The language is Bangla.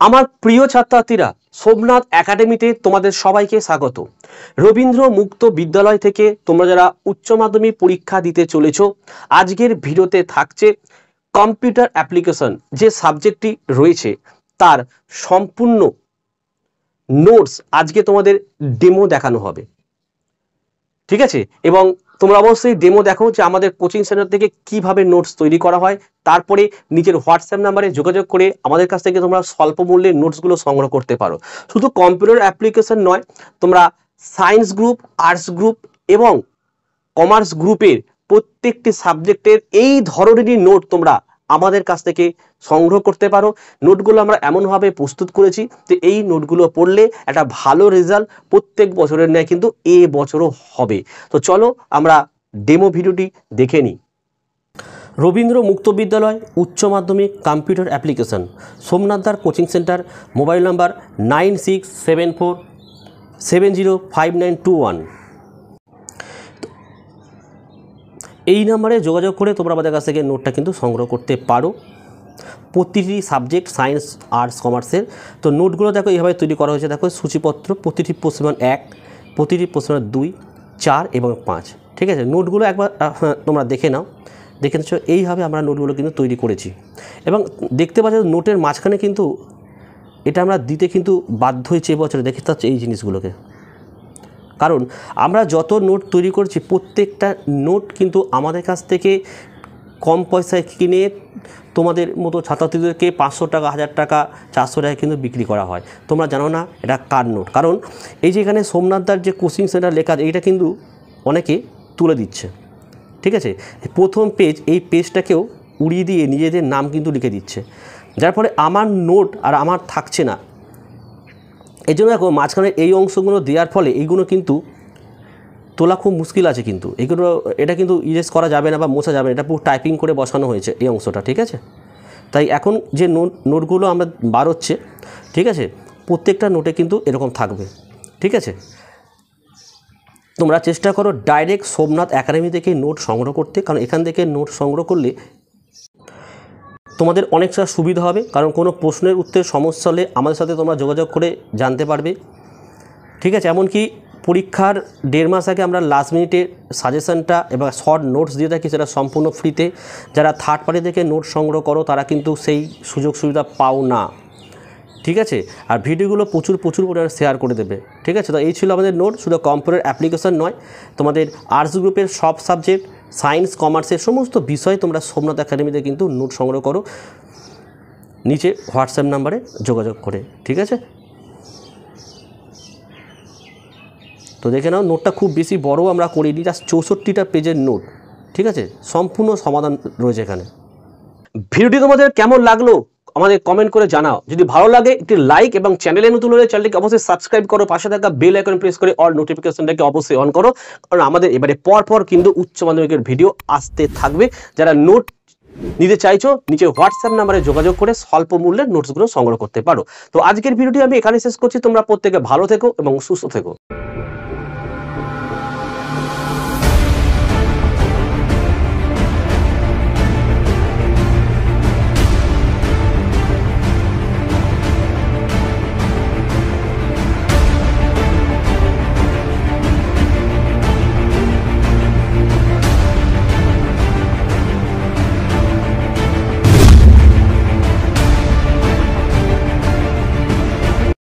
আমার প্রিয় ছাত্রছাত্রীরা, সোমনাথ একাডেমিতে তোমাদের সবাইকে স্বাগত। রবীন্দ্র মুক্ত বিদ্যালয় থেকে তোমরা যারা উচ্চ মাধ্যমিক পরীক্ষা দিতে চলেছো, আজকের ভিডিওতে থাকছে কম্পিউটার অ্যাপ্লিকেশন যে সাবজেক্টটি রয়েছে তার সম্পূর্ণ নোটস আজকে তোমাদের ডেমো দেখানো হবে, ঠিক আছে? এবং তোমরা অবশ্যই ডেমো দেখো যে আমাদের কোচিং সেন্টার থেকে কিভাবে নোটস তৈরি করা হয়, তারপরে নিজের হোয়াটসঅ্যাপ নাম্বারে যোগাযোগ করে আমাদের কাছ থেকে তোমরা স্বল্প মূল্যে নোটসগুলো সংগ্রহ করতে পারো। শুধু কম্পিউটার অ্যাপ্লিকেশন নয়, তোমরা সায়েন্স গ্রুপ, আর্টস গ্রুপ এবং কমার্স গ্রুপের প্রত্যেকটি সাবজেক্টের এই ধরনেরই নোট তোমরা আমাদের কাছ থেকে সংগ্রহ করতে পারো। নোটগুলো আমরা এমনভাবে প্রস্তুত করেছি যে এই নোটগুলো পড়লে একটা ভালো রেজাল্ট প্রত্যেক বছরের ন্যায় কিন্তু এ বছরও হবে। তো চলো আমরা ডেমো ভিডিওটি দেখে নিই। রবীন্দ্র মুক্ত বিদ্যালয় উচ্চ মাধ্যমিক কম্পিউটার অ্যাপ্লিকেশন, সোমনাথদার কোচিং সেন্টার, মোবাইল নাম্বার 9674705921। এই নাম্বারে যোগাযোগ করে তোমরা আমাদের কাছ থেকে নোটটা কিন্তু সংগ্রহ করতে পারো, প্রতিটি সাবজেক্ট সায়েন্স, আর্টস, কমার্সের। তো নোটগুলো দেখো এইভাবে তৈরি করা হয়েছে। দেখো সূচিপত্র, প্রতিটি প্রশ্ন 1, প্রতিটি প্রশ্ন 2, 4 এবং 5, ঠিক আছে? নোটগুলো একবার তোমরা দেখে নাও। দেখে নিচ্ছ এইভাবে আমরা নোটগুলো কিন্তু তৈরি করেছি। এবং দেখতে পাচ্ছ নোটের মাঝখানে কিন্তু এটা আমরা দিতে কিন্তু বাধ্য হয়েছি এবছরে, দেখতে পাচ্ছ এই জিনিসগুলোকে। কারণ আমরা যত নোট তৈরি করছি প্রত্যেকটা নোট কিন্তু আমাদের কাছ থেকে কম পয়সায় কিনে তোমাদের মতো ছাত্রছাত্রীদেরকে 500 টাকা, 1000 টাকা, 400 টাকা কিন্তু বিক্রি করা হয়। তোমরা জানো না এটা কার নোট। কারণ এই যে এখানে সোমনাথদার যে কোচিং সেন্টার লেখা আছে, এইটা কিন্তু অনেকে তুলে দিচ্ছে, ঠিক আছে? প্রথম পেজ, এই পেজটাকেও উড়িয়ে দিয়ে নিজেদের নাম কিন্তু লিখে দিচ্ছে, যার ফলে আমার নোট আর আমার থাকছে না। এই জন্য দেখো মাঝখানে এই অংশগুলো দেওয়ার ফলে এইগুলো কিন্তু তোলা খুব মুশকিল আছে, কিন্তু এইগুলো এটা কিন্তু ইরেজ করা যাবে না বা মোছা যাবে না, এটা পুরো টাইপিং করে বসানো হয়েছে এই অংশটা, ঠিক আছে? তাই এখন যে নোটগুলো আমরা বার হচ্ছে, ঠিক আছে, প্রত্যেকটা নোটে কিন্তু এরকম থাকবে, ঠিক আছে? তোমরা চেষ্টা করো ডাইরেক্ট সোমনাথ একাডেমি থেকে নোট সংগ্রহ করতে, কারণ এখান থেকে নোট সংগ্রহ করলে তোমাদের অনেকটা সুবিধা হবে। কারণ কোনো প্রশ্নের উত্তরের সমস্যা হলে আমাদের সাথে তোমরা যোগাযোগ করে জানতে পারবে, ঠিক আছে? এমনকি পরীক্ষার 1.5 মাস আগে আমরা লাস্ট মিনিটে সাজেশনটা এবং শর্ট নোটস দিয়ে থাকি, সেটা সম্পূর্ণ ফ্রিতে। যারা থার্ড পার্টি থেকে নোট সংগ্রহ করো তারা কিন্তু সেই সুযোগ সুবিধা পাও না, ঠিক আছে? আর ভিডিওগুলো প্রচুর পরিমাণে শেয়ার করে দেবে, ঠিক আছে? তো এই ছিল আমাদের নোট। শুধু কম্পিউটার অ্যাপ্লিকেশন নয়, তোমাদের আর্টস গ্রুপের সব সাবজেক্ট, সায়েন্স, কমার্সের সমস্ত বিষয় তোমরা সোমনাথ একাডেমিতে কিন্তু নোট সংগ্রহ করো নিচে হোয়াটসঅ্যাপ নাম্বারে যোগাযোগ করে, ঠিক আছে? তো দেখে নাও নোটটা খুব বেশি বড় আমরা করিনি, জাস্ট 64টা পেজের নোট, ঠিক আছে? সম্পূর্ণ সমাধান রয়েছে এখানে। ভিডিওটি তোমাদের কেমন লাগলো আমাদের কমেন্ট করে জানাও। যদি ভালো লাগে একটি লাইক এবং চ্যানেলে নতুন হলে চ্যানেলটিকে অবশ্যই সাবস্ক্রাইব করো, পাশে থাকা বেল আইকন প্রেস করে অল নোটিফিকেশনটাকে অবশ্যই অন করো, কারণ আমাদের এবারে পর কিন্তু উচ্চ মাধ্যমিকের ভিডিও আসতে থাকবে। যারা নোট নিতে চাইছো নিচে হোয়াটসঅ্যাপ নাম্বারে যোগাযোগ করে স্বল্প মূল্যের নোটসগুলো সংগ্রহ করতে পারো। তো আজকের ভিডিওটি আমি এখানে শেষ করছি। তোমরা প্রত্যেকে ভালো থেকো এবং সুস্থ থেকো।